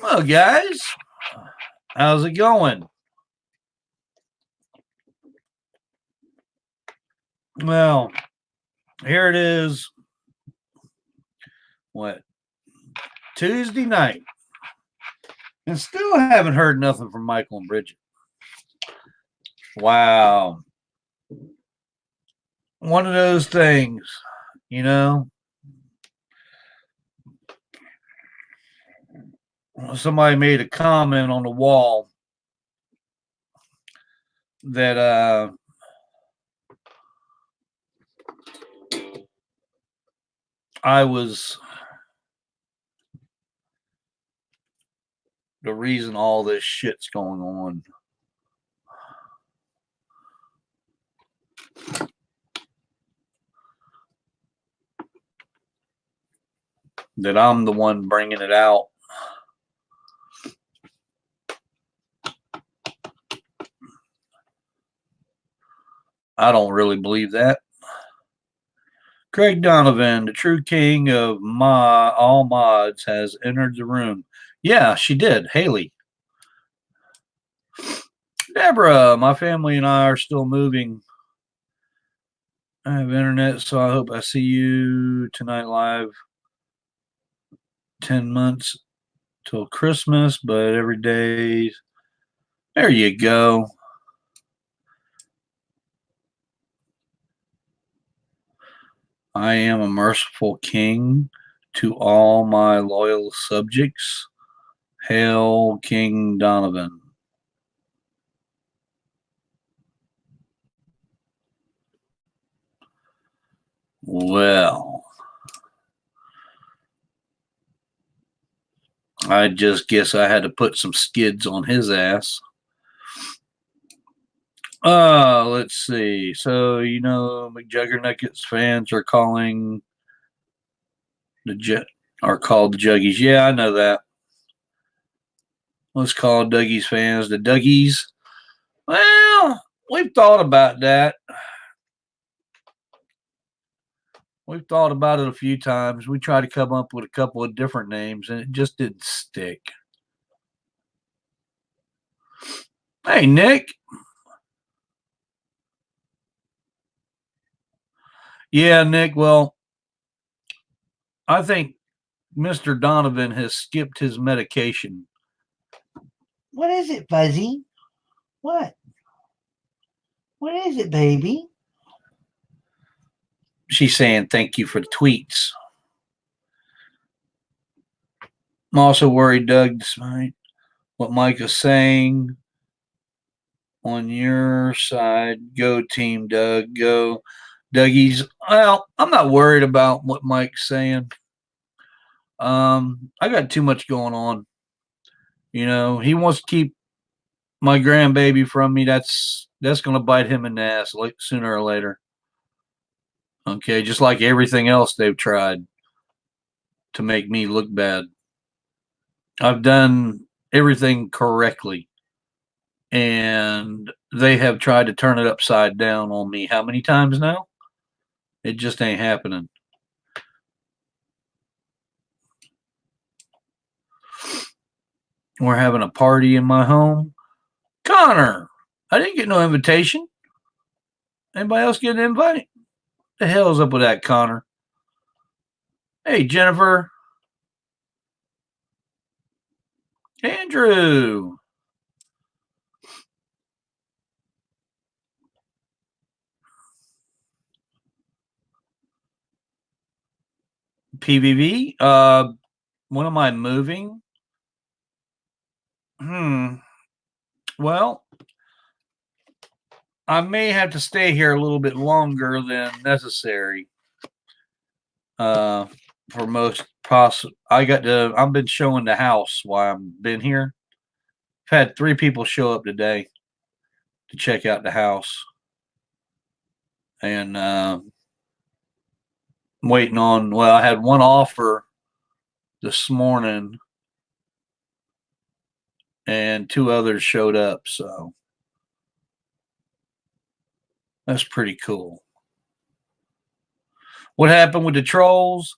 Well, guys, how's it going? Well, here it is. What? Tuesday night. And still haven't heard nothing from Michael and Bridget. Wow. One of those things, you know. Somebody made a comment on the wall that I was the reason all this shit's going on. That I'm the one bringing it out. I don't really believe that. Craig Donovan, the true king of all mods, has entered the room. Yeah, she did. Haley. Deborah, my family and I are still moving. I have internet, so I hope I see you tonight live. 10 months till Christmas, but every day. There you go. I am a merciful king to all my loyal subjects. Hail King Donovan. Well, I just guess I had to put some skids on his ass. Let's see. So, McJuggernuggets fans are calling are called the Juggies. Yeah, I know that. Let's call Dougie's fans the Dougies. Well, we've thought about that. We've thought about it a few times. We tried to come up with a couple of different names, and it just didn't stick. Hey, Nick. Yeah, Nick. Well, I think Mr. Donovan has skipped his medication. What is it, Fuzzy? What? What is it, baby? She's saying thank you for the tweets. I'm also worried, Doug, despite what Mike is saying. On your side, go team, Doug. Go, Dougie's. Well, I'm not worried about what Mike's saying. I got too much going on. He wants to keep my grandbaby from me. That's going to bite him in the ass sooner or later. Okay, just like everything else they've tried to make me look bad. I've done everything correctly, and they have tried to turn it upside down on me. How many times now? It just ain't happening. We're having a party in my home. Connor, I didn't get no invitation. Anybody else get an invite? The hell's up with that, Connor? Hey, Jennifer. Andrew. PVV. When am I moving? Well, I may have to stay here a little bit longer than necessary. For most possible, I've been showing the house while I've been here. I've had 3 people show up today to check out the house, and waiting on. Well, I had one offer this morning, and 2 others showed up. So that's pretty cool. What happened with the trolls?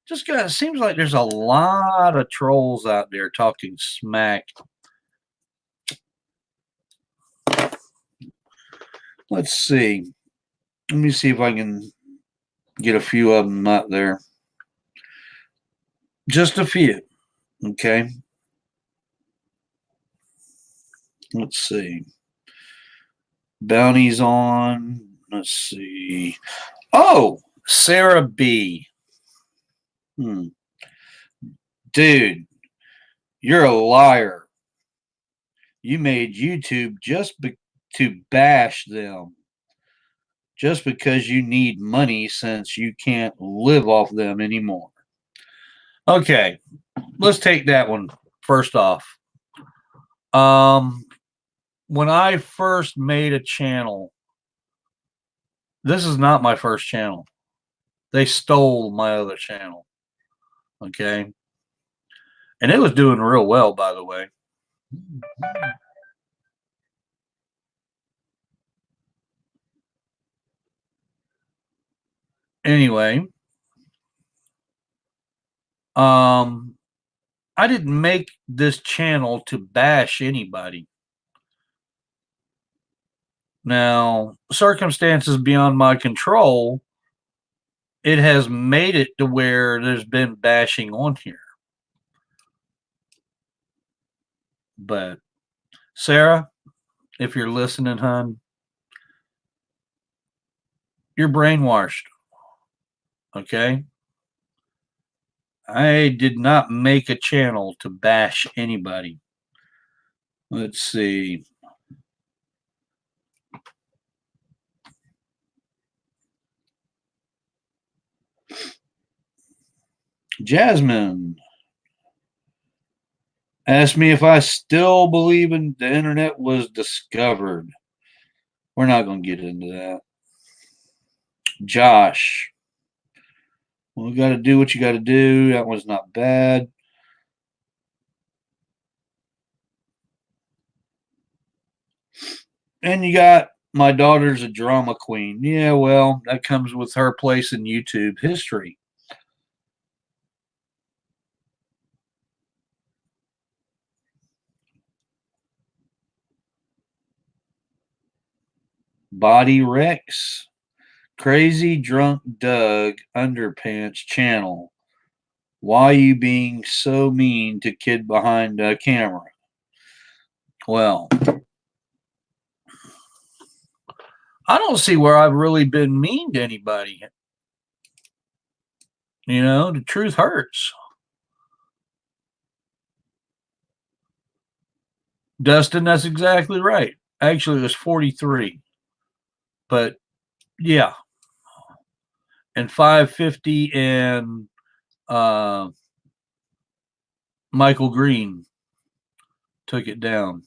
Just got, it seems like there's a lot of trolls out there talking smack. Let's see. Let me see if I can get a few of them out there. Just a few. Okay. Let's see. Bounty's on. Let's see. Oh, Sarah B. Dude, you're a liar. You made YouTube to bash them. Just because you need money since you can't live off them anymore. Okay, let's take that one first off. When I first made a channel, this is not my first channel. They stole my other channel. Okay. And it was doing real well, by the way. Anyway, I didn't make this channel to bash anybody. Now, circumstances beyond my control, it has made it to where there's been bashing on here. But Sarah, if you're listening, hon, you're brainwashed. Okay? I did not make a channel to bash anybody. Let's see. Jasmine asked me if I still believe in the internet was discovered. We're not going to get into that. Josh, well, you got to do what you got to do. That one's not bad. And you got my daughter's a drama queen. Yeah, well, that comes with her place in YouTube history. Body Rex, Crazy Drunk Doug Underpants channel. Why you being so mean to kid behind a camera? Well, I don't see where I've really been mean to anybody. You know, the truth hurts. Dustin, that's exactly right. Actually, it was 43. But yeah. And 550 and Michael Green took it down.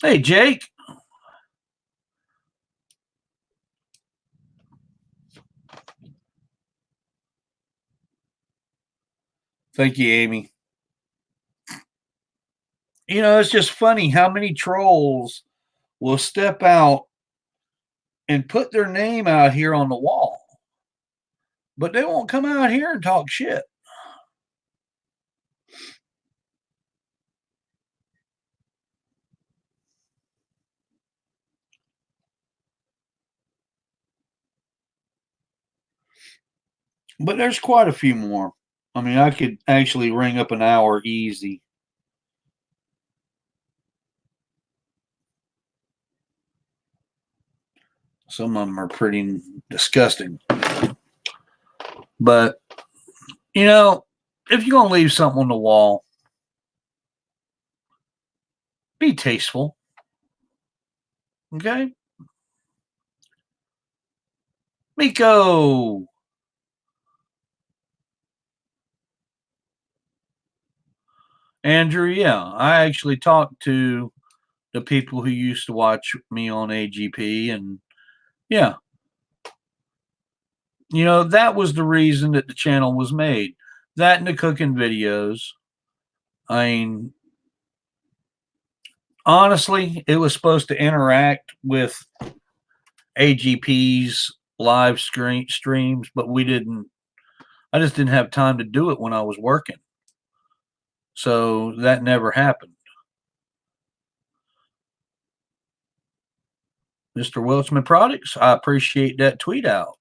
Hey, Jake. Thank you, Amy. You know, it's just funny how many trolls will step out and put their name out here on the wall, but they won't come out here and talk shit. But there's quite a few more. I mean, I could actually ring up an hour easy. Some of them are pretty disgusting. But, you know, if you're going to leave something on the wall, be tasteful. Okay? Miko. Andrew, yeah, I actually talked to the people who used to watch me on AGP, and yeah, you know, that was the reason that the channel was made. That and the cooking videos. I mean, honestly, it was supposed to interact with AGP's live streams, but we didn't. I just didn't have time to do it when I was working, so that never happened. Mr. Welchman Products, I appreciate that tweet out.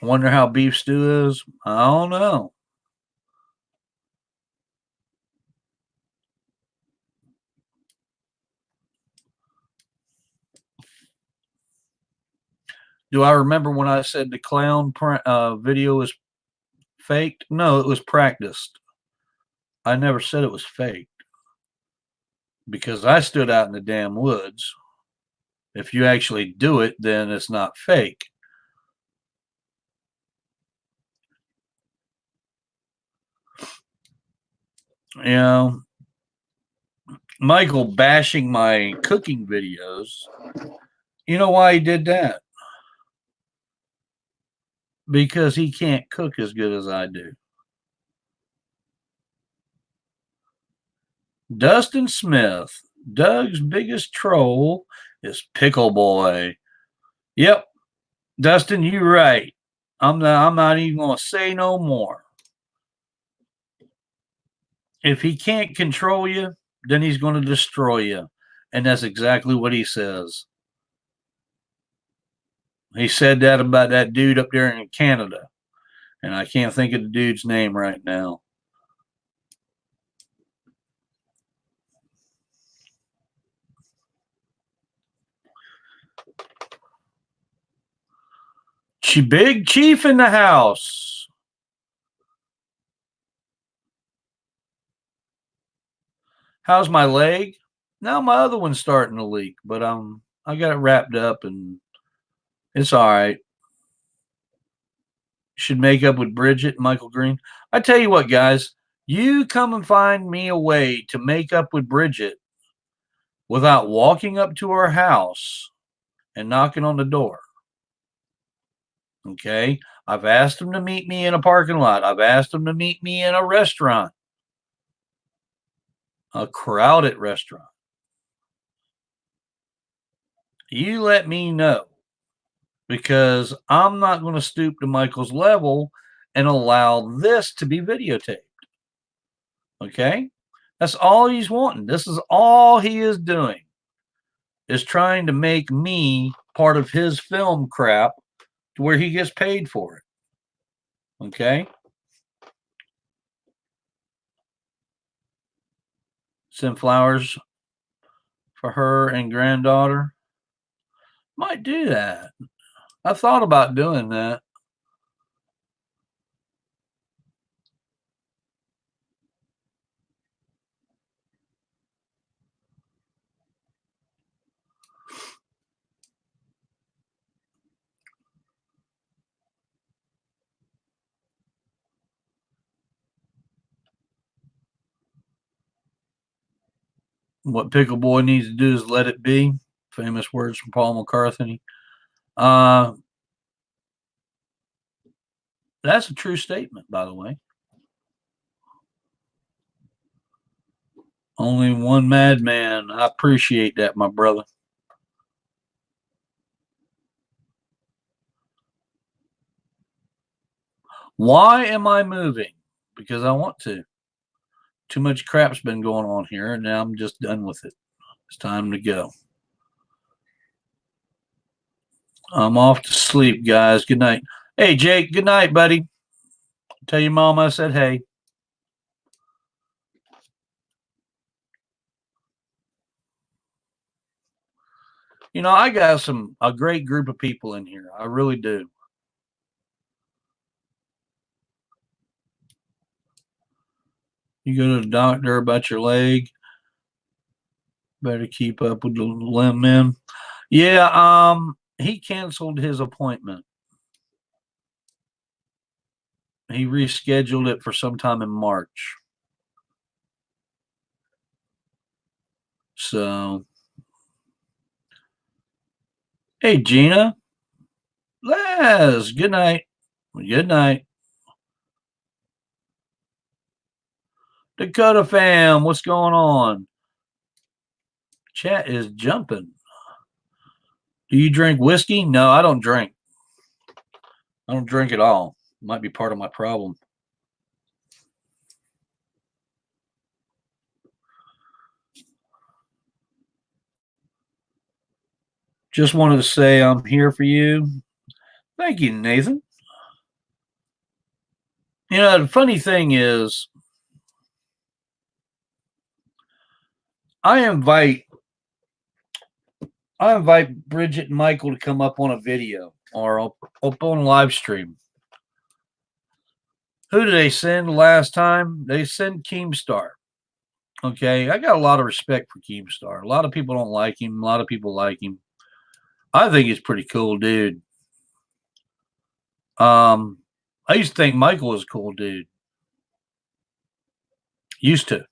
Wonder how beef stew is? I don't know. Do I remember when I said the clown video was faked? No, it was practiced. I never said it was faked because I stood out in the damn woods. If you actually do it, then it's not fake. You know, Michael bashing my cooking videos. You know why he did that? Because he can't cook as good as I do. Dustin Smith, Doug's biggest troll is Pickle Boy. Yep, Dustin, you're right. I'm not even gonna say no more. If he can't control you, then he's gonna destroy you. And that's exactly what he says. He said that about that dude up there in Canada. And I can't think of the dude's name right now. Big Chief in the house. How's my leg? Now my other one's starting to leak, but I got it wrapped up and it's all right. Should make up with Bridget, Michael Green. I tell you what, guys, you come and find me a way to make up with Bridget without walking up to her house and knocking on the door. Okay? I've asked them to meet me in a parking lot. I've asked them to meet me in a restaurant, a crowded restaurant. You let me know because I'm not going to stoop to Michael's level and allow this to be videotaped. Okay? That's all he's wanting. This is all he is doing, is trying to make me part of his film crap to where he gets paid for it. Okay? Send flowers for her and granddaughter. Might do that. I thought about doing that. What Pickle Boy needs to do is let it be. Famous words from Paul McCartney. That's a true statement, by the way. Only one madman. I appreciate that, my brother. Why am I moving? Because I want to. Too much crap's been going on here, and now I'm just done with it. It's time to go. I'm off to sleep, guys. Good night. Hey, Jake, good night, buddy. Tell your mom I said hey. You know, I got a great group of people in here. I really do. You go to the doctor about your leg. Better keep up with the limb man. Yeah, he canceled his appointment. He rescheduled it for sometime in March. So, hey, Gina. Les, good night. Good night. Dakota fam, what's going on? Chat is jumping. Do you drink whiskey? No, I don't drink. I don't drink at all. Might be part of my problem. Just wanted to say I'm here for you. Thank you, Nathan. You know, the funny thing is, I invite I invite Bridget and Michael to come up on a video or up on a live stream. Who did they send last time? They sent Keemstar. Okay, I got a lot of respect for Keemstar. A lot of people don't like him. A lot of people like him. I think he's pretty cool, dude. I used to think Michael was a cool dude. Used to.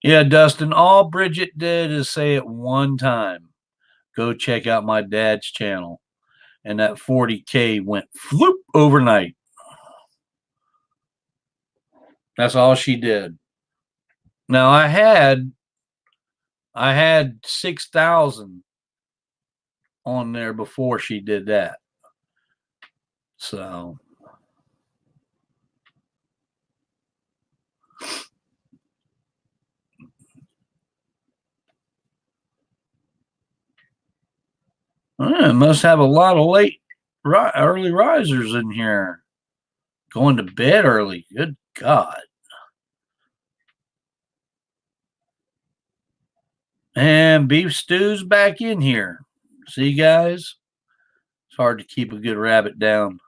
Yeah, Dustin, all Bridget did is say it one time. Go check out my dad's channel. And that 40K went floop overnight. That's all she did. Now I had 6,000 on there before she did that. So must have a lot of early risers in here. Going to bed early. Good God. And beef stew's back in here. See, guys? It's hard to keep a good rabbit down.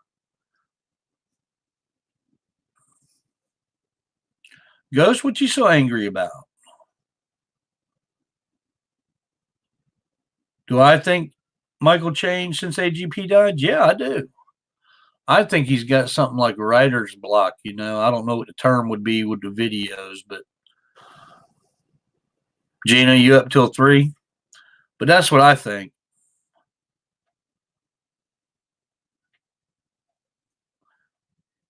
Ghost, what you so angry about? Do I think Michael changed since AGP died? Yeah, I do. I think he's got something like writer's block. You know, I don't know what the term would be with the videos, but Gina, you up till 3? But that's what I think.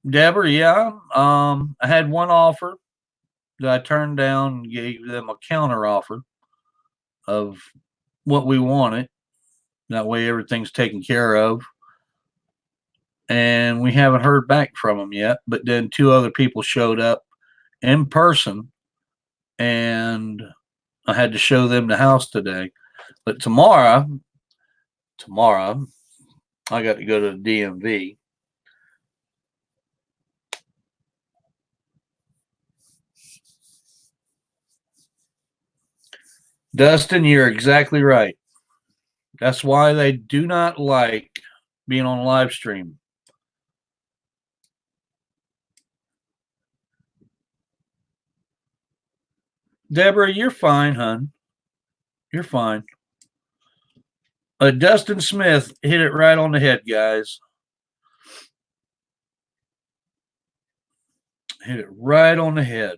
Deborah, yeah. I had one offer that I turned down and gave them a counter offer of what we wanted. That way everything's taken care of. And we haven't heard back from them yet. But then 2 other people showed up in person and I had to show them the house today. But tomorrow, I got to go to the DMV. Dustin, you're exactly right. That's why they do not like being on a live stream. Deborah, you're fine, hon. You're fine. Dustin Smith hit it right on the head, guys. Hit it right on the head.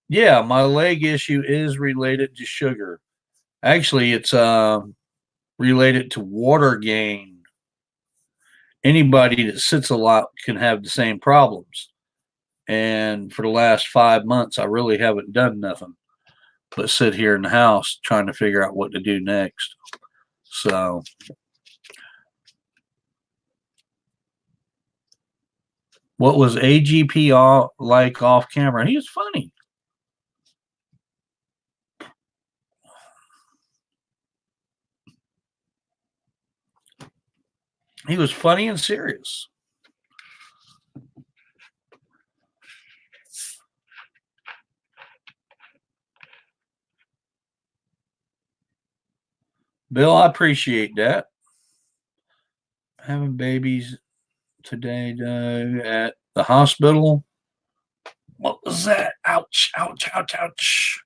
Yeah, my leg issue is related to sugar. Actually, it's related to water gain. Anybody that sits a lot can have the same problems. And for the last 5 months, I really haven't done nothing but sit here in the house trying to figure out what to do next. So, what was AGP like off camera? He was funny. He was funny and serious. Bill, I appreciate that. Having babies today at the hospital. What was that? Ouch, ouch, ouch, ouch.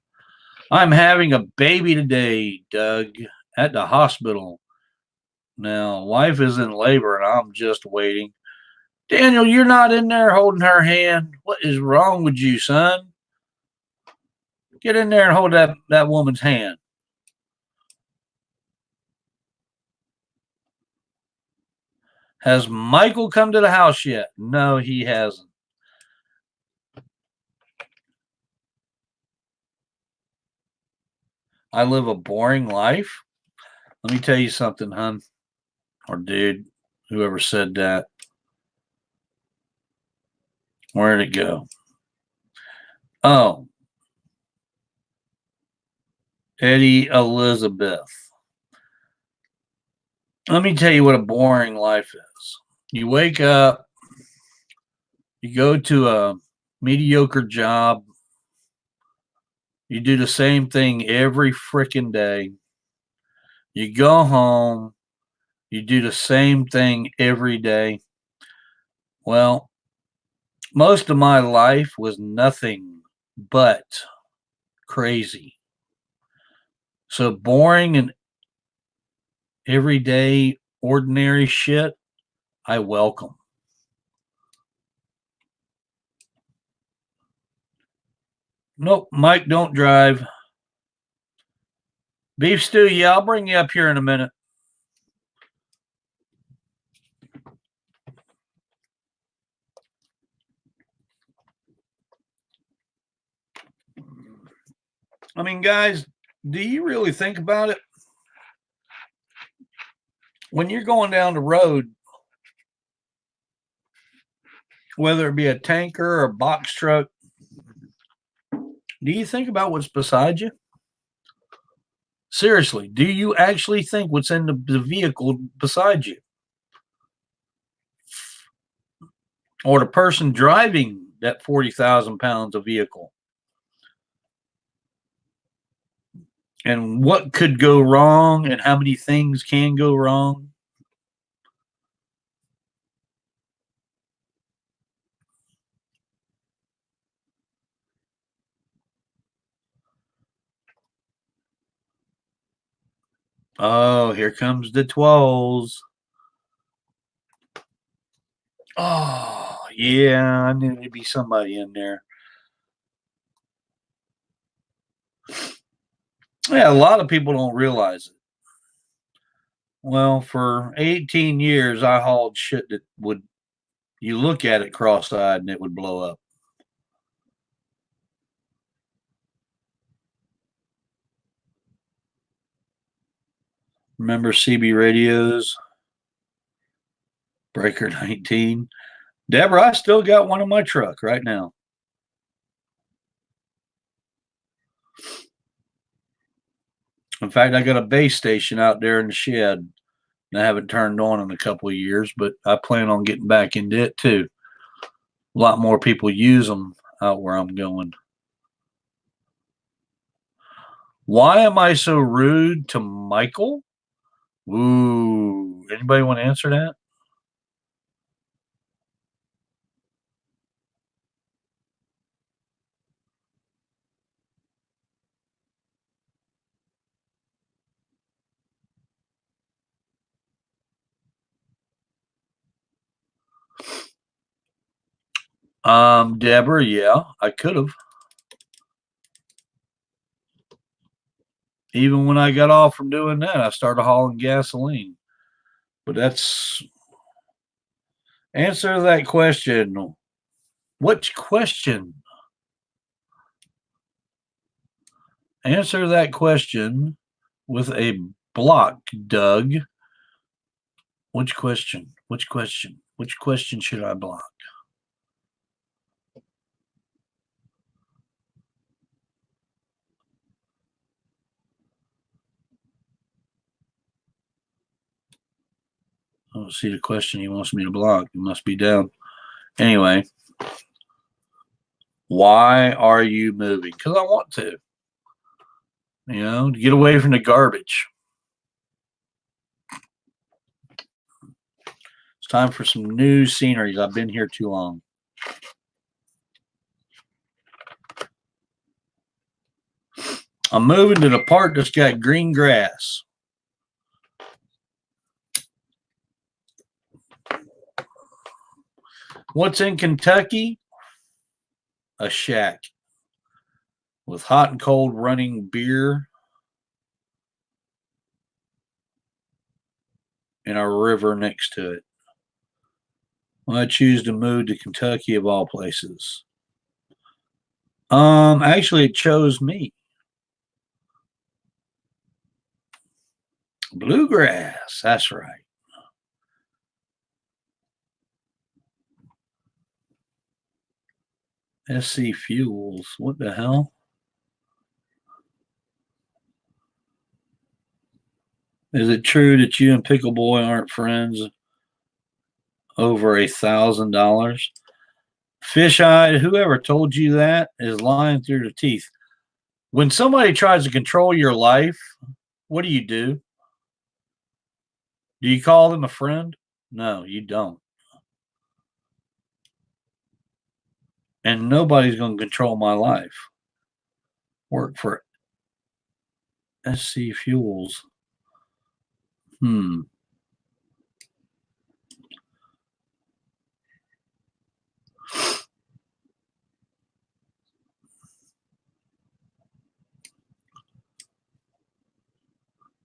I'm having a baby today, Doug, at the hospital. Now, wife is in labor and I'm just waiting. Daniel, you're not in there holding her hand. What is wrong with you, son? Get in there and hold that woman's hand. Has Michael come to the house yet? No, he hasn't. I live a boring life. Let me tell you something, hun. Or dude, whoever said that. Where'd it go? Oh, Eddie Elizabeth. Let me tell you what a boring life is. You wake up, you go to a mediocre job, you do the same thing every freaking day. You go home, you do the same thing every day. Well, most of my life was nothing but crazy. So boring and everyday, ordinary shit, I welcome. Nope, Mike, don't drive. Beef stew, yeah, I'll bring you up here in a minute. I mean, guys, do you really think about it? When you're going down the road, whether it be a tanker or a box truck, do you think about what's beside you? Seriously, do you actually think what's in the vehicle beside you? Or the person driving that 40,000 pounds of vehicle? And what could go wrong and how many things can go wrong? Oh, here comes the 12s. Oh, yeah, I knew there'd be somebody in there. Yeah, a lot of people don't realize it. Well, for 18 years, I hauled shit that would, you look at it cross eyed and it would blow up. Remember CB radios? Breaker 19. Deborah, I still got one in my truck right now. In fact, I got a base station out there in the shed. I haven't turned on in a couple of years, but I plan on getting back into it too. A lot more people use them out where I'm going. Why am I so rude to Michael? Ooh, anybody want to answer that? Deborah, yeah, I could have. Even when I got off from doing that, I started hauling gasoline. But that's answer that question. What question? Answer that question with a block, Doug. Which question? Which question? Which question should I block? I don't see the question he wants me to block. It must be down. Anyway, why are you moving? Because I want to. You know, to get away from the garbage. It's time for some new sceneries. I've been here too long. I'm moving to the park that's got green grass. What's in Kentucky? A shack with hot and cold running beer and a river next to it. Well, I choose to move to Kentucky of all places. Actually, it chose me. Bluegrass. That's right. SC Fuels. What the hell? Is it true that you and Pickle Boy aren't friends over $1,000? Fish-eyed, whoever told you that is lying through the teeth. When somebody tries to control your life, what do? Do you call them a friend? No, you don't. And nobody's going to control my life. Work for SC Fuels.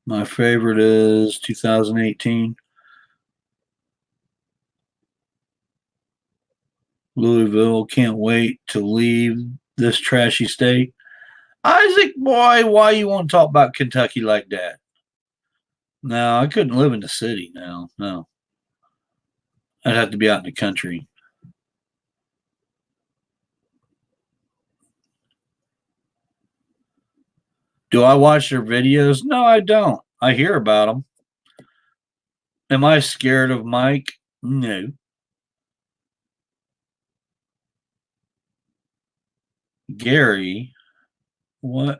My favorite is 2018. Louisville. Can't wait to leave this trashy state. Isaac, boy, why you want to talk about Kentucky like that? No, I couldn't live in the city now. No. I'd have to be out in the country. Do I watch their videos? No, I don't. I hear about them. Am I scared of Mike? No. Gary, what?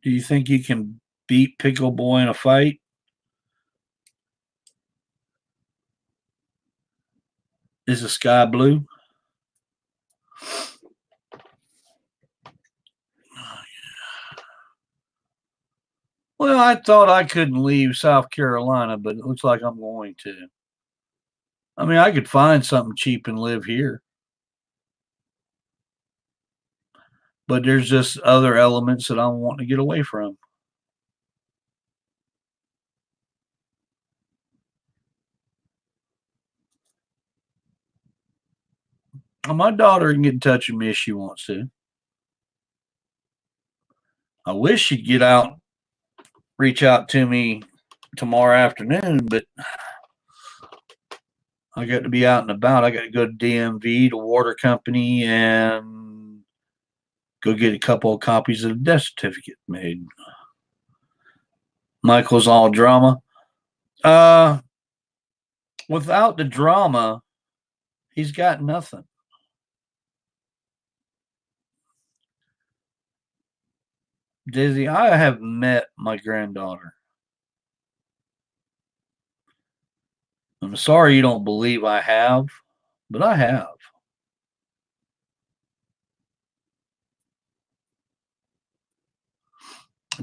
Do you think you can beat Pickle Boy in a fight? Is the sky blue? Well, I thought I couldn't leave South Carolina, but it looks like I'm going to. I mean, I could find something cheap and live here. But there's just other elements that I want to get away from. My daughter can get in touch with me if she wants to. I wish she'd reach out to me tomorrow afternoon, but I got to be out and about. I got to go to DMV, the water company, and go get a couple of copies of the death certificate made. Michael's all drama. Without the drama, he's got nothing. Dizzy, I have met my granddaughter. I'm sorry you don't believe I have, but I have.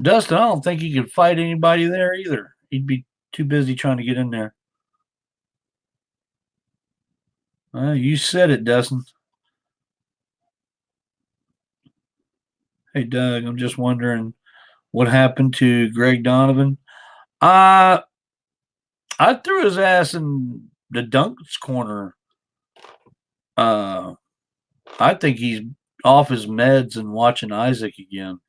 Dustin, I don't think he could fight anybody there either. He'd be too busy trying to get in there. You said it, Dustin. Hey, Doug, I'm just wondering what happened to Greg Donovan. I threw his ass in the Dunk's corner. I think he's off his meds and watching Isaac again.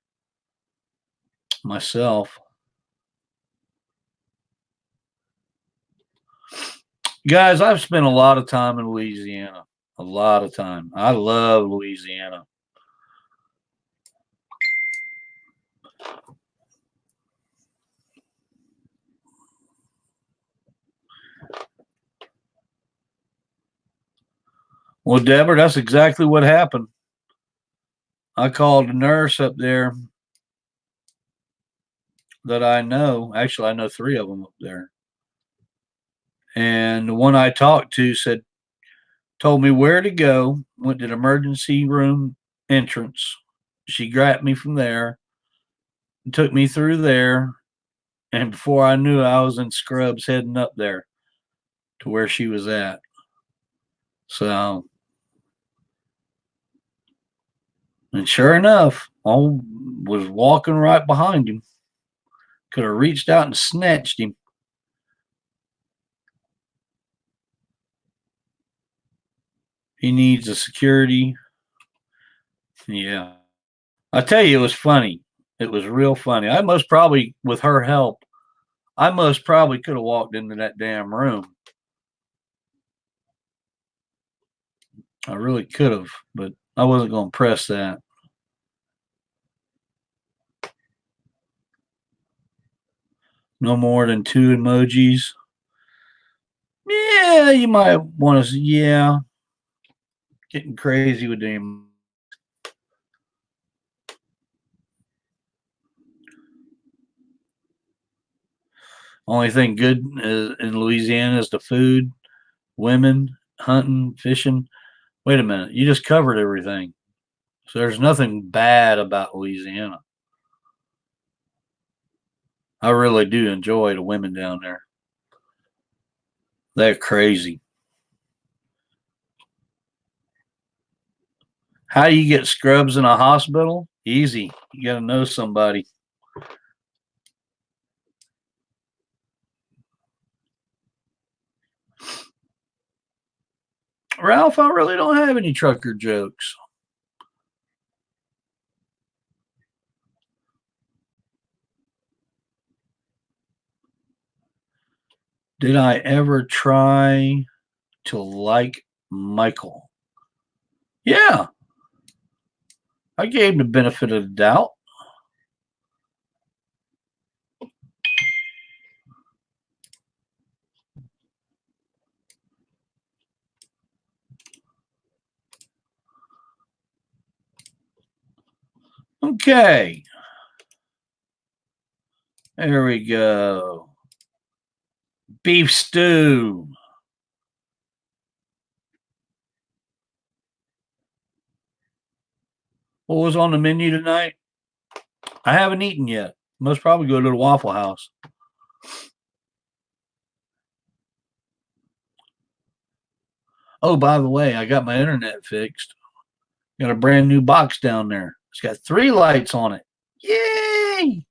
Myself. Guys, I've spent a lot of time in Louisiana. A lot of time. I love Louisiana. Well, Deborah, that's exactly what happened. I called a nurse up there that I know. Actually, I know 3 of them up there. And the one I talked to told me where to go, went to the emergency room entrance. She grabbed me from there, took me through there, and before I knew it, I was in scrubs heading up there to where she was at. So, and sure enough, I was walking right behind him. Could have reached out and snatched him. He needs a security. Yeah. I tell you, it was funny. It was real funny. I most probably, with her help, I most probably could have walked into that damn room. I really could have, but I wasn't going to press that. No more than 2 emojis. Yeah, you might want to. Yeah, getting crazy with them. Only thing good in Louisiana is the food, women, hunting, fishing. Wait a minute, you just covered everything. So there's nothing bad about Louisiana. I really do enjoy the women down there. They're crazy. How do you get scrubs in a hospital? Easy. You got to know somebody. Ralph, I really don't have any trucker jokes. Did I ever try to like Michael? Yeah, I gave him the benefit of the doubt. Okay, there we go. Beef stew. What was on the menu tonight? I haven't eaten yet. Most probably go to the Waffle House. Oh, by the way, I got my internet fixed. Got a brand new box down there. It's got 3 lights on it. Yay!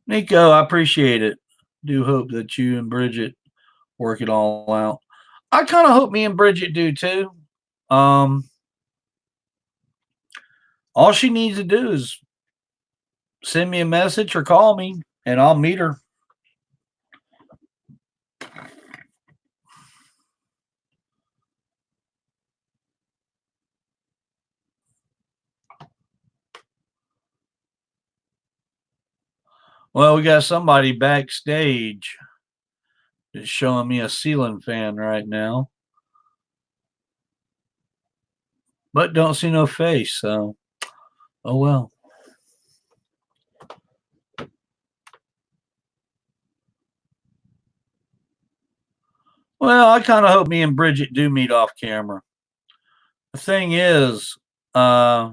Nico, I appreciate it. Do hope that you and Bridget work it all out. I kind of hope me and Bridget do too. Um, all she needs to do is send me a message or call me, and I'll meet her. Well, we got somebody backstage that's showing me a ceiling fan right now, but don't see no face. So, oh well. Well, I kind of hope me and Bridget do meet off camera. The thing is, uh,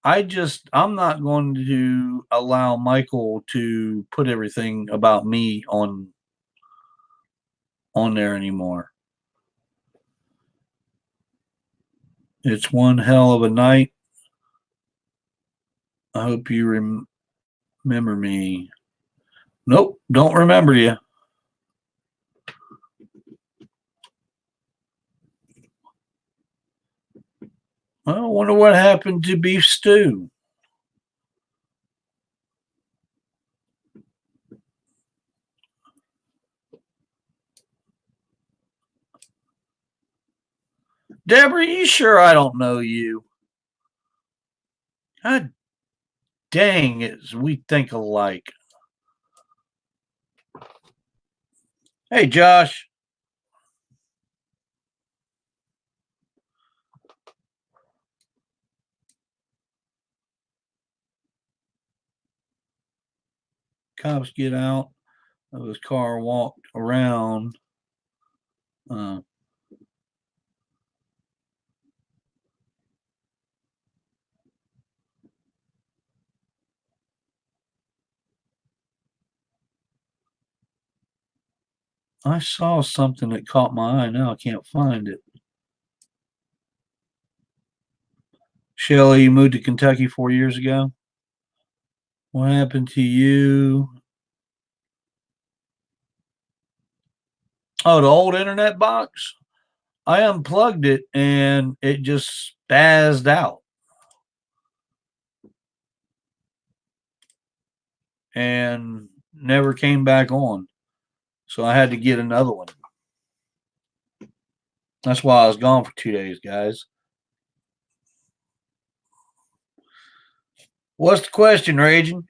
I'm not going to allow Michael to put everything about me on there anymore. It's one hell of a night. I hope you remember me. Nope, don't remember you. I wonder what happened to beef stew. Deborah, you sure I don't know you? God dang it, we think alike. Hey, Josh. Cops get out of his car, walked around. Uh, I saw something that caught my eye. Now I can't find it. Shelly, you moved to Kentucky 4 years ago. What happened to you? Oh, the old internet box? I unplugged it and it just spazzed out. And never came back on. So I had to get another one. That's why I was gone for 2 days, guys. What's the question, Raging?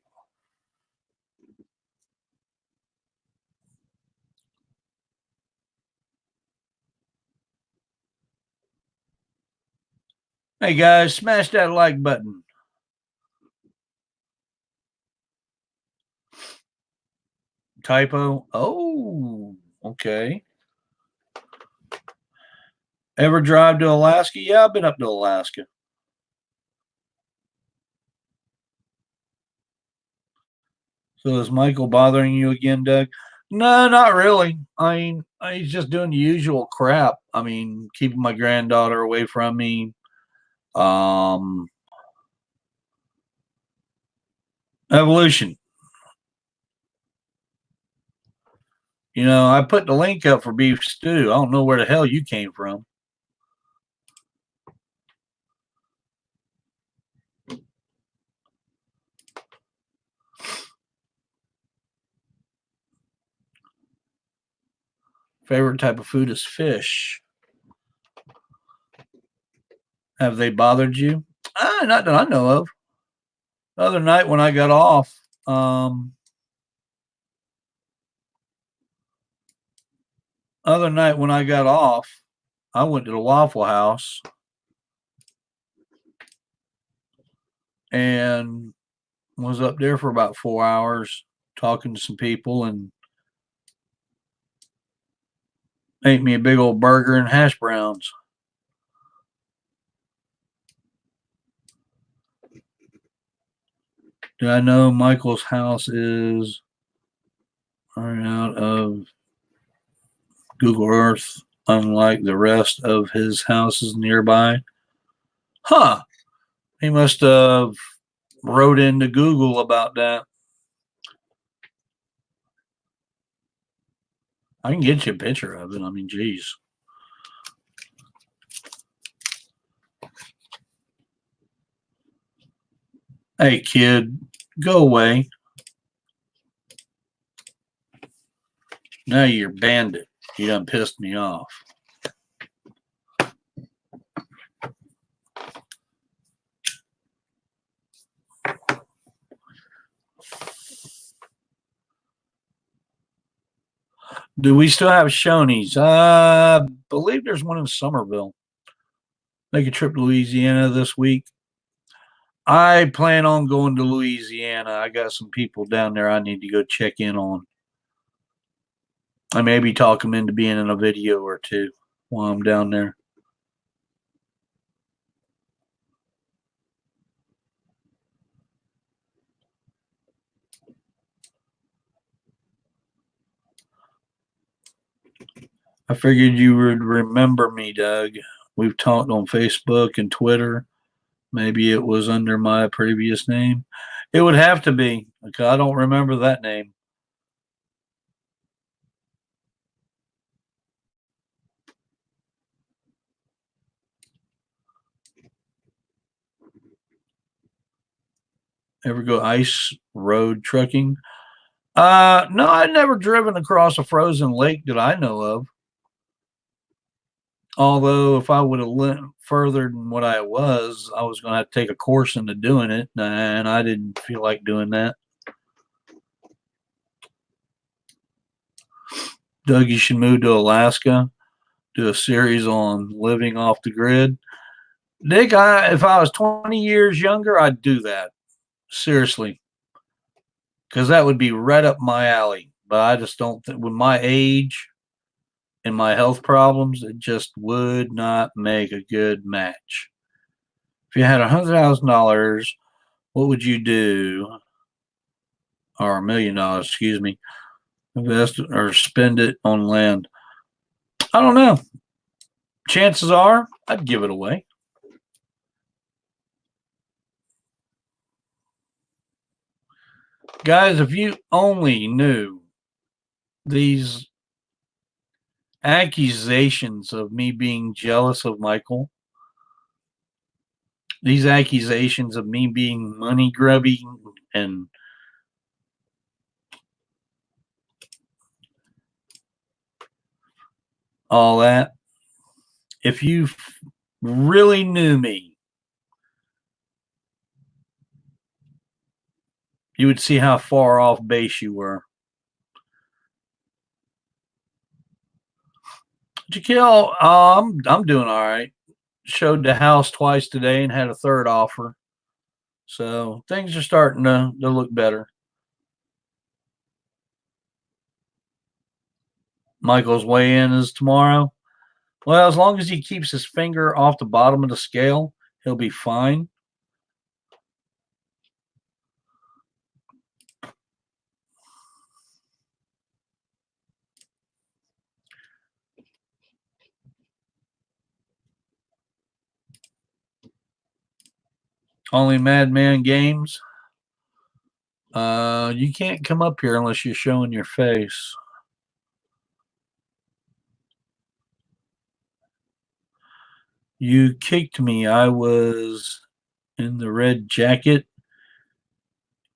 Hey, guys, smash that like button. Typo? Oh, okay. Ever drive to Alaska? Yeah, I've been up to Alaska. So is Michael bothering you again, Doug? No, not really. I mean, he's just doing the usual crap. I mean, keeping my granddaughter away from me. Um, Evolution. You know, I put the link up for beef stew. I don't know where the hell you came from. Favorite type of food is fish. Have they bothered you? Not that I know of. The other night when I got off, I went to the Waffle House and was up there for about 4 hours talking to some people and ate me a big old burger and hash browns. Do I know Michael's house is out of Google Earth, unlike the rest of his houses nearby? Huh. He must have wrote into Google about that. I can get you a picture of it. I mean, geez. Hey, kid, go away. Now you're bandit. You done pissed me off. Do we still have Shoney's? I believe there's one in Somerville. Make a trip to Louisiana this week. I plan on going to Louisiana. I got some people down there I need to go check in on. I maybe talk them into being in a video or two while I'm down there. I figured you would remember me, Doug. We've talked on Facebook and Twitter. Maybe it was under my previous name. It would have to be because I don't remember that name. Ever go ice road trucking? No, I'd never driven across a frozen lake that I know of. Although, if I would have went further than what I was going to have to take a course into doing it, and I didn't feel like doing that. Doug, you should move to Alaska, do a series on living off the grid. Nick, if I was 20 years younger, I'd do that. Seriously. Because that would be right up my alley. But I just don't think, with my age and my health problems, it just would not make a good match. If you had $100,000, what would you do? Or $1 million, excuse me. invest or spend it on land. I don't know. Chances are I'd give it away. Guys, if you only knew these accusations of me being jealous of Michael, these accusations of me being money grubby and all that, if you really knew me, you would see how far off base you were. Did you kill? I'm doing all right. Showed the house twice today and had a third offer. So things are starting to look better. Michael's weigh-in is tomorrow. Well, as long as he keeps his finger off the bottom of the scale, he'll be fine. Only Madman Games. You can't come up here unless you're showing your face. You kicked me. I was in the red jacket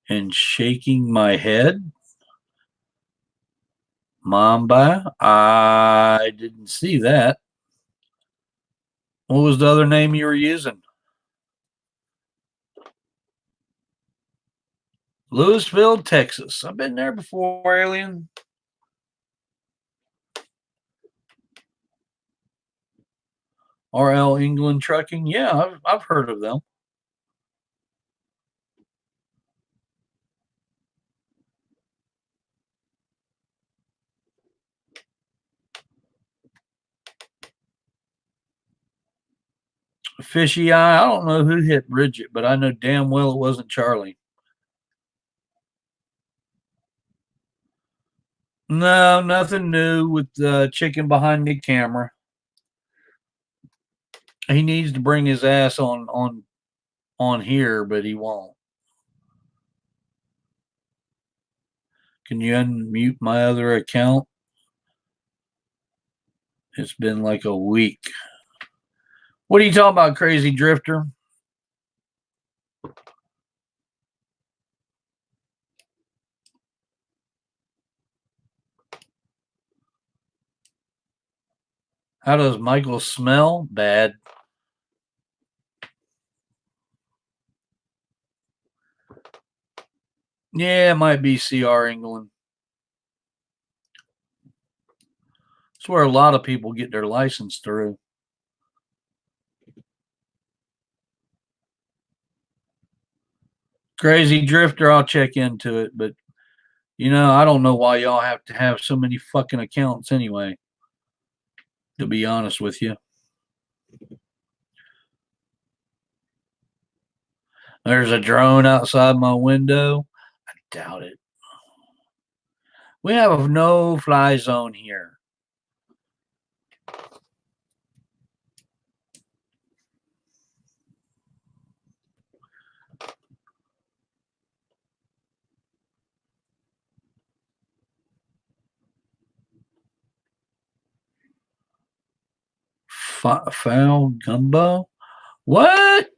and shaking my head. Mamba, I didn't see that. What was the other name you were using? Louisville, Texas. I've been there before, Alien. RL England Trucking. Yeah, I've heard of them. Fishy Eye. I don't know who hit Bridget, but I know damn well it wasn't Charlie. No, nothing new with the chicken behind the camera. He needs to bring his ass on here, but he won't. Can you unmute my other account? It's been like a week. What are you talking about, Crazy Drifter? How does Michael smell? Bad. Yeah, it might be CR England. It's where a lot of people get their license through. Crazy Drifter, I'll check into it, but I don't know why y'all have to have so many fucking accounts anyway, to be honest with you. There's a drone outside my window. I doubt it. We have a no-fly zone here. Foul gumbo? What?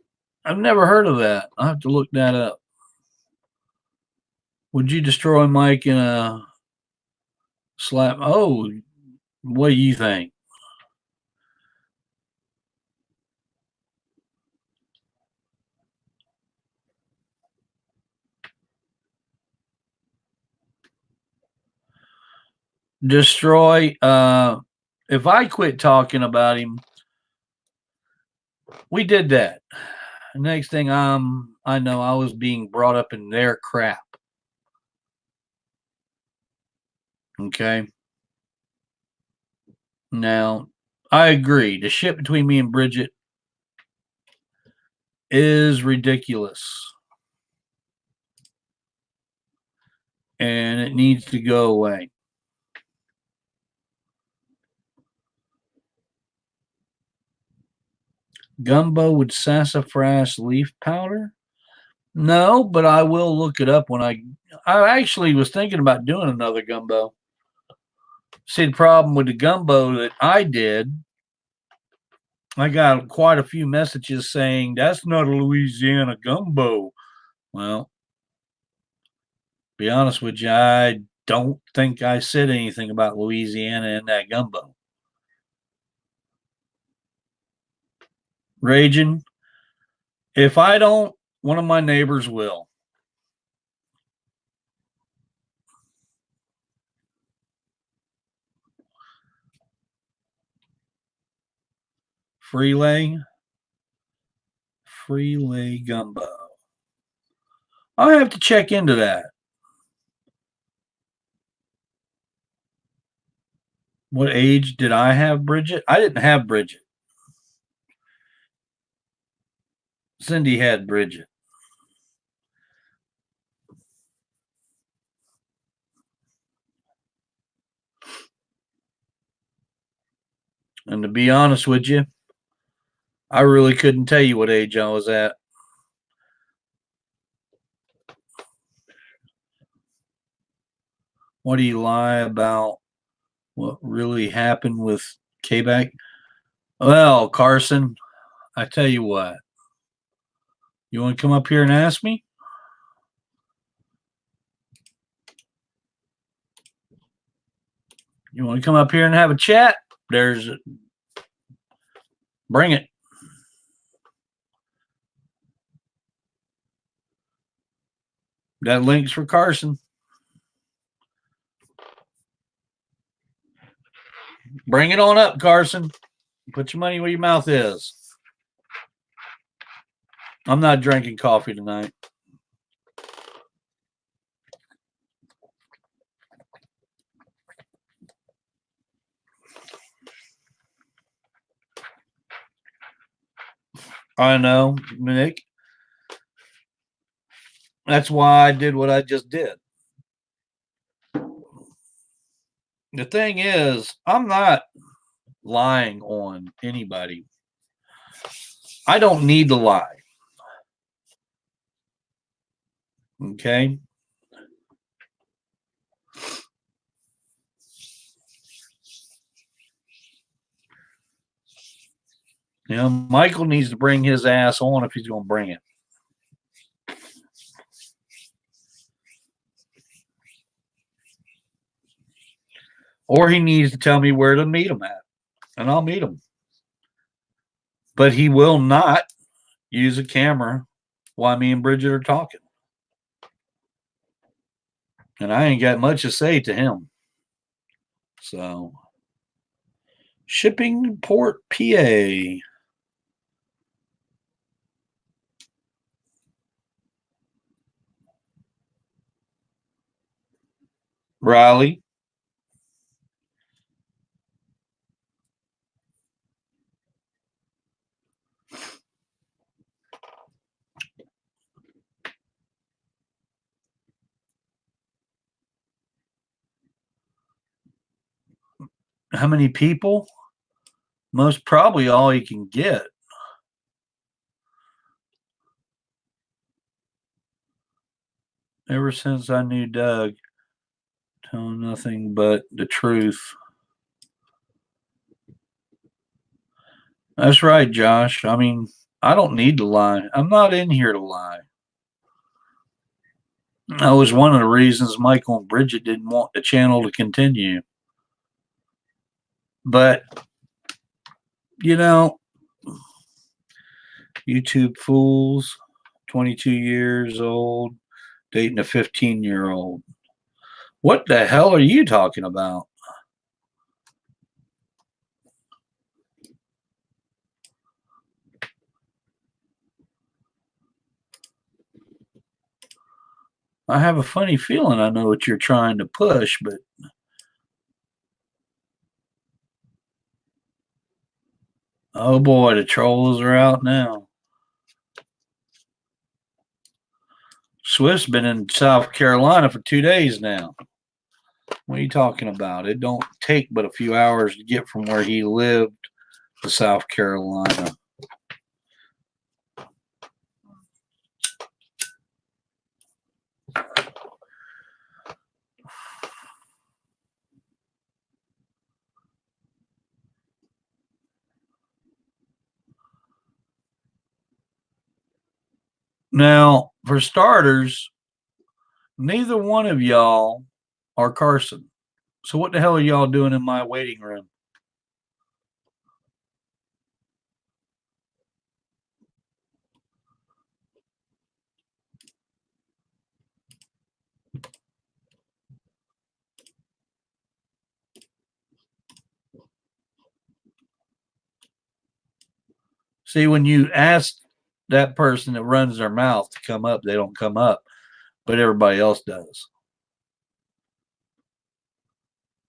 I've never heard of that. I'll have to look that up. Would you destroy Mike in a slap? Oh, what do you think? Destroy. If I quit talking about him, we did that. Next thing I know, I was being brought up in their crap. Okay. Now, I agree. The shit between me and Bridget is ridiculous. And it needs to go away. Gumbo with sassafras leaf powder? No, but I will look it up when I actually was thinking about doing another gumbo. See, the problem with the gumbo that I did, I got quite a few messages saying that's not a Louisiana gumbo. Well, be honest with you, I don't think I said anything about Louisiana in that gumbo. Raging, if I don't, one of my neighbors will. Freelay gumbo. I'll have to check into that. What age did I have Bridget? I didn't have Bridget. Cindy had Bridget. And to be honest with you, I really couldn't tell you what age I was at. What do you lie about what really happened with Quebec? Well, Carson, I tell you what. You want to come up here and ask me? You want to come up here and have a chat? Bring it. Got links for Carson. Bring it on up, Carson. Put your money where your mouth is. I'm not drinking coffee tonight. I know, Nick. That's why I did what I just did. The thing is, I'm not lying on anybody. I don't need to lie. Okay? You know, Michael needs to bring his ass on if he's going to bring it. Or he needs to tell me where to meet him at, and I'll meet him. But he will not use a camera while me and Bridget are talking. And I ain't got much to say to him. So, Shipping Port, PA. Riley. How many people? Most probably all he can get. Ever since I knew Doug, telling nothing but the truth. That's right, Josh. I mean, I don't need to lie. I'm not in here to lie. That was one of the reasons Michael and Bridget didn't want the channel to continue. But, you know, YouTube fools, 22 years old, dating a 15-year-old. What the hell are you talking about? I have a funny feeling I know what you're trying to push, but oh boy, the trolls are out now. Swift's been in South Carolina for 2 days now. What are you talking about? It don't take but a few hours to get from where he lived to South Carolina. Now, for starters, neither one of y'all are Carson. So what the hell are y'all doing in my waiting room? See, when you ask that person that runs their mouth to come up, they don't come up, but everybody else does.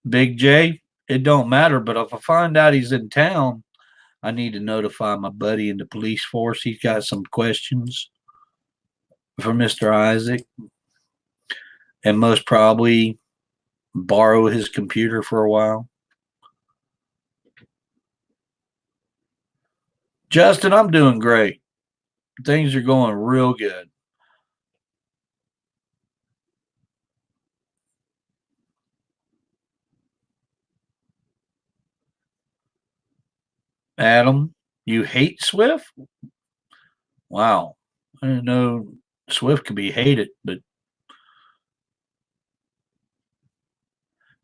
Big J, it don't matter, but if I find out he's in town, I need to notify my buddy in the police force. He's got some questions for Mr. Isaac, and most probably borrow his computer for a while. Justin, I'm doing great. Things are going real good. Adam, you hate Swift? Wow. I didn't know Swift could be hated, but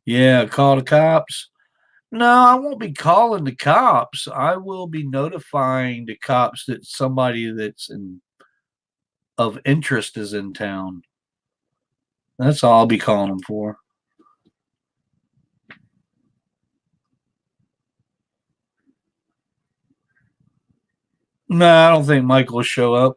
yeah, call the cops. No, I won't be calling the cops. I will be notifying the cops that somebody of interest is in town. That's all I'll be calling them for. No, I don't think Michael will show up.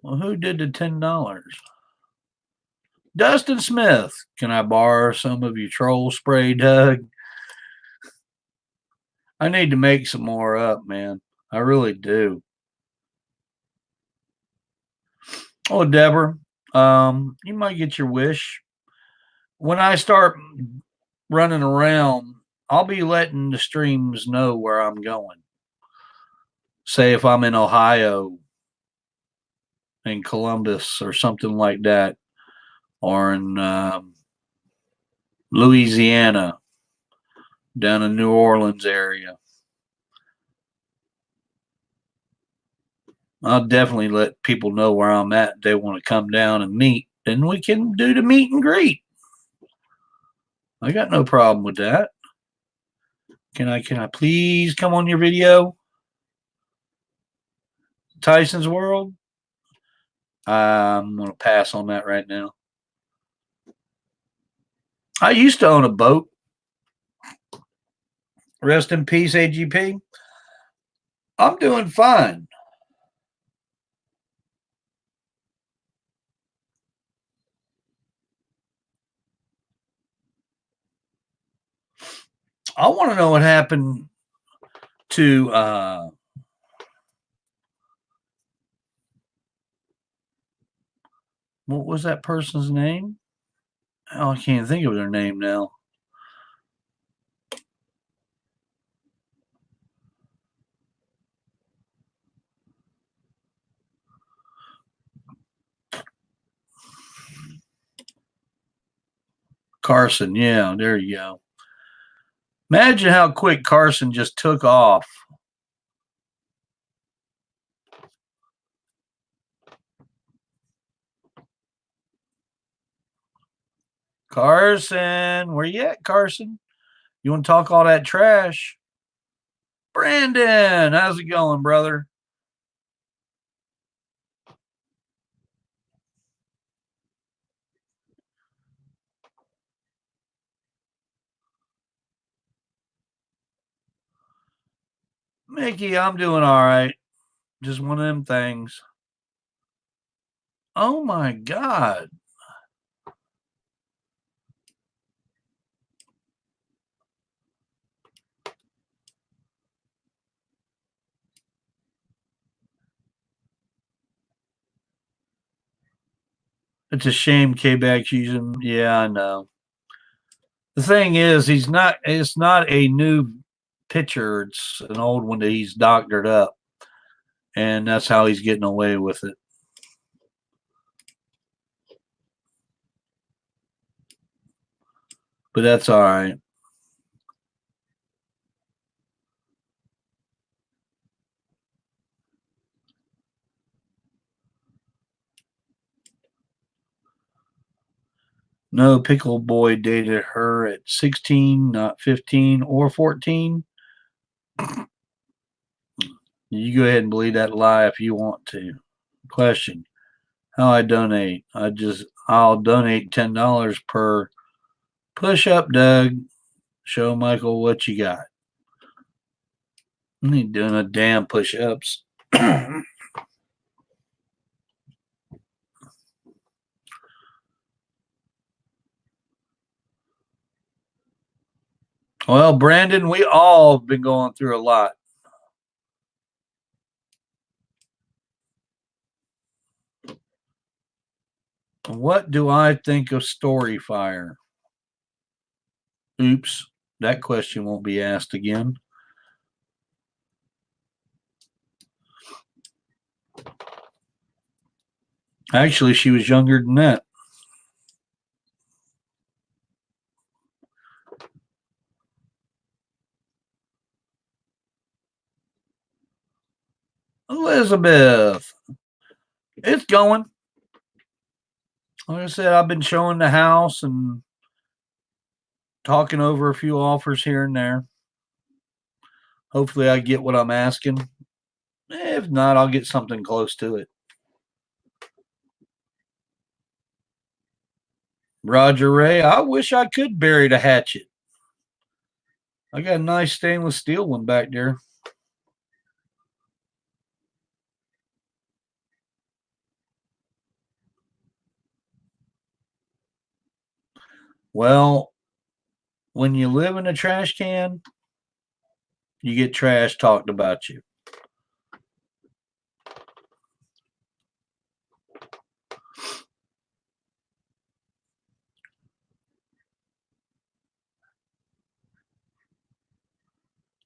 Well, who did the $10? Dustin Smith. Can I borrow some of your troll spray, Doug? I need to make some more up, man. I really do. Oh, Deborah, you might get your wish. When I start running around, I'll be letting the streams know where I'm going. Say if I'm in Ohio, in Columbus, or something like that, or in Louisiana, down in New Orleans area. I'll definitely let people know where I'm at. If they want to come down and meet, then we can do the meet and greet. I got no problem with that. Can I please come on your video? Tyson's World? I'm gonna pass on that right now. I used to own a boat. Rest in peace, AGP. I'm doing fine. I want to know what happened to what was that person's name? Oh, I can't think of their name now. Carson, yeah, there you go. Imagine how quick Carson just took off. Carson, where you at, Carson? You want to talk all that trash? Brandon, how's it going, brother? Mickey, I'm doing all right. Just one of them things. Oh my God. It's a shame K-Bag's using. Yeah, I know. The thing is, he's not. It's not a new pitcher. It's an old one that he's doctored up, and that's how he's getting away with it. But that's all right. No, Pickle Boy dated her at 16, not 15 or 14. You go ahead and believe that lie if you want to. Question: how I donate? I'll donate $10 per push up, Doug. Show Michael what you got. I ain't doing a damn push ups. Well, Brandon, we all have been going through a lot. What do I think of Storyfire? Oops, that question won't be asked again. Actually, she was younger than that. Elizabeth, it's going. Like I said, I've been showing the house and talking over a few offers here and there. Hopefully, I get what I'm asking. If not, I'll get something close to it. Roger Ray, I wish I could bury the hatchet. I got a nice stainless steel one back there. Well, when you live in a trash can, you get trash talked about you.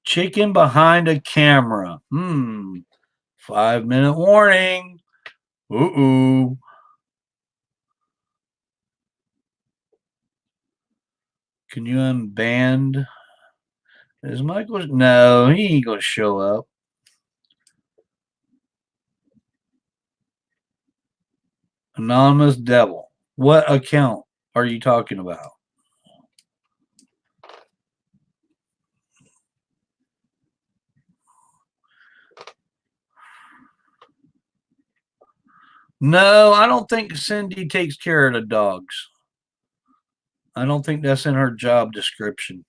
Chicken behind a camera. 5-minute warning. Ooh. Can you unband? Is Michael? No, he ain't gonna show up. Anonymous Devil. What account are you talking about? No, I don't think Cindy takes care of the dogs. I don't think that's in her job description.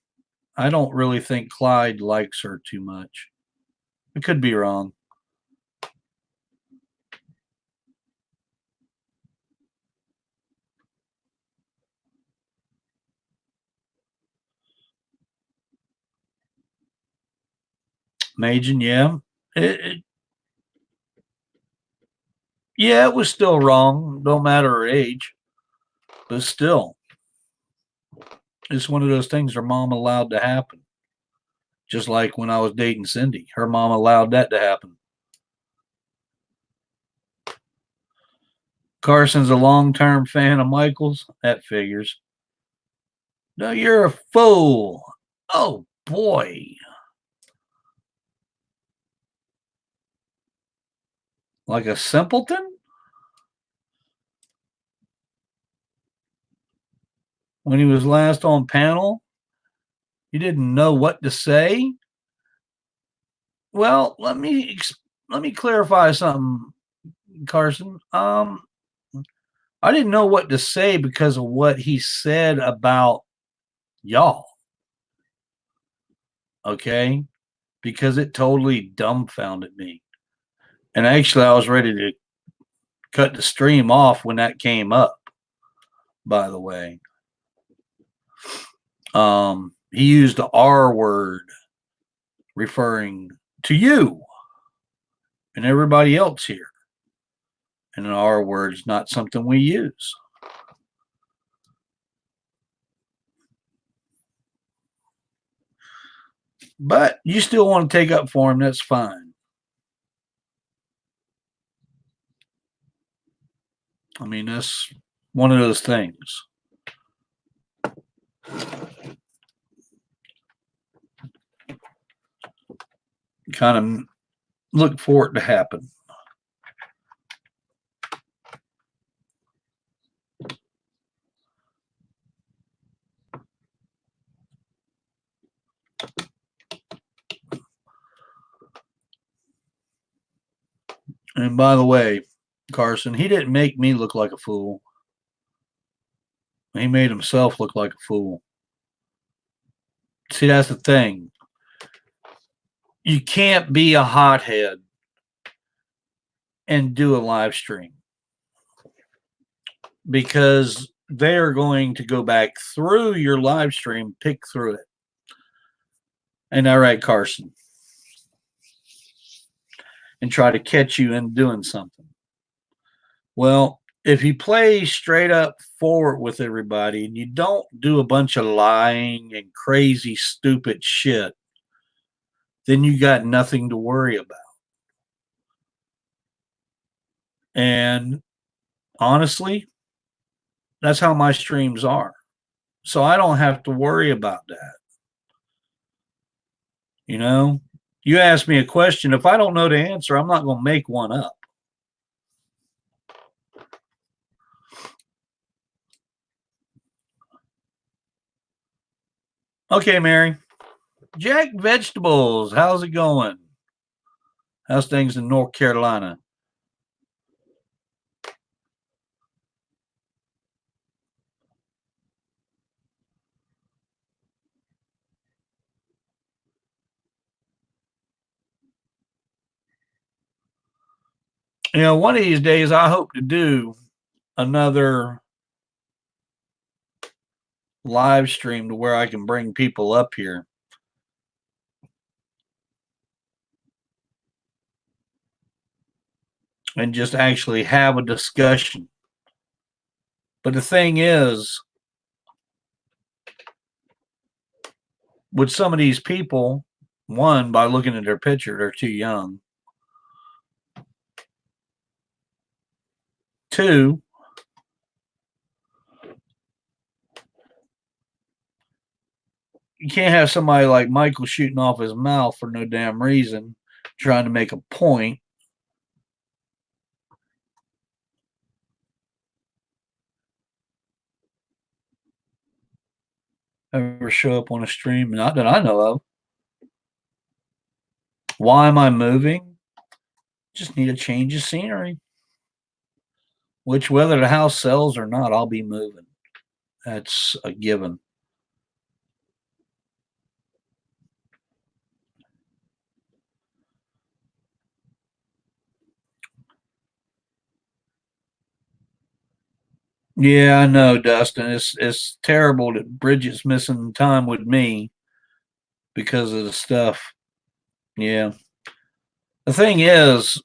I don't really think Clyde likes her too much. I could be wrong. Majin, yeah. Yeah, it was still wrong. Don't matter her age. But still, it's one of those things her mom allowed to happen. Just like when I was dating Cindy, her mom allowed that to happen. Carson's a long-term fan of Michael's. That figures. No, you're a fool. Oh, boy. Like a simpleton? When he was last on panel, he didn't know what to say. Well, let me clarify something, Carson. I didn't know what to say because of what he said about y'all. Okay? Because it totally dumbfounded me. And actually, I was ready to cut the stream off when that came up, by the way. He used the R word referring to you and everybody else here. And an R word is not something we use. But you still want to take up for him, that's fine. I mean, that's one of those things. Kind of look for it to happen. And by the way, Carson, he didn't make me look like a fool. He made himself look like a fool. See, that's the thing. You can't be a hothead and do a live stream because they're going to go back through your live stream, pick through it. Ain't that right, Carson? And try to catch you in doing something. Well, if you play straight up forward with everybody and you don't do a bunch of lying and crazy, stupid shit, then you got nothing to worry about. And honestly, that's how my streams are. So I don't have to worry about that. You know, you ask me a question. If I don't know the answer, I'm not going to make one up. Okay, Mary. Jack Vegetables, how's it going? How's things in North Carolina? You know, one of these days I hope to do another live stream to where I can bring people up here. And just actually have a discussion. But the thing is, with some of these people, one, by looking at their picture, they're too young. Two, you can't have somebody like Michael shooting off his mouth for no damn reason, trying to make a point. Ever show up on a stream? Not that I know of. Why am I moving? Just need a change of scenery. Which, whether the house sells or not, I'll be moving. That's a given. Yeah, I know, Dustin. It's terrible that Bridget's missing time with me because of the stuff. Yeah. The thing is,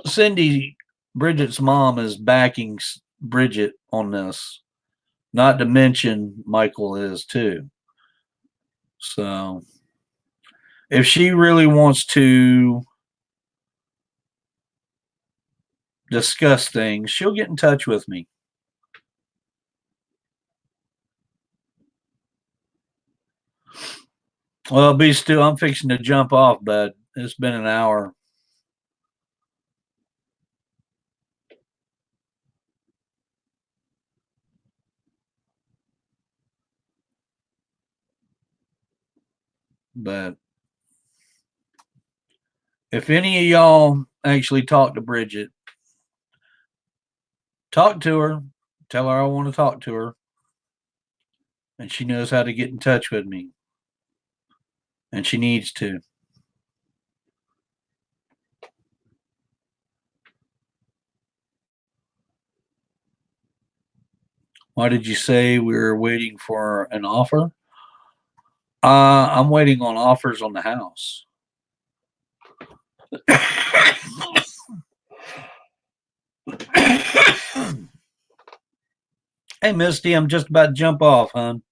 Cindy, Bridget's mom, is backing Bridget on this. Not to mention Michael is too. So if she really wants to discuss things, she'll get in touch with me. Well, be still. I'm fixing to jump off, bud. It's been an hour. But if any of y'all actually talk to Bridget, talk to her, tell her I want to talk to her, and she knows how to get in touch with me, and she needs to. Why did you say we were waiting for an offer? I'm waiting on offers on the house. Hey, Misty, I'm just about to jump off, hon.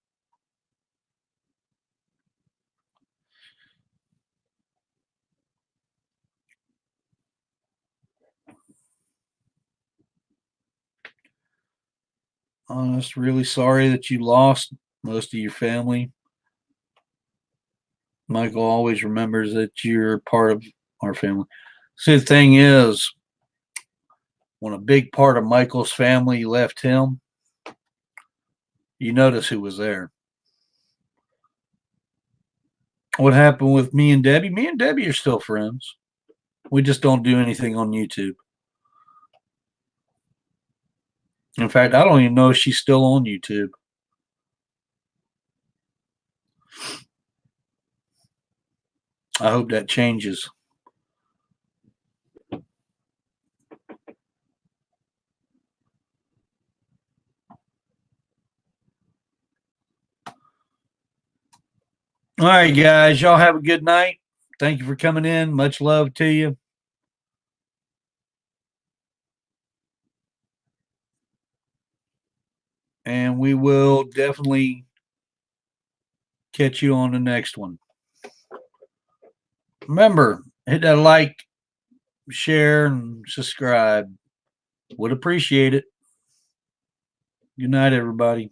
honest, really sorry that you lost most of your family. Michael always remembers that you're part of our family. See, the thing is, when a big part of Michael's family left him, you notice who was there. What happened with me and Debbie? Me and Debbie are still friends. We just don't do anything on YouTube. In fact, I don't even know if she's still on YouTube. I hope that changes. All right, guys. Y'all have a good night. Thank you for coming in. Much love to you. And we will definitely catch you on the next one. Remember, hit that like, share, and subscribe. Would appreciate it. Good night, everybody.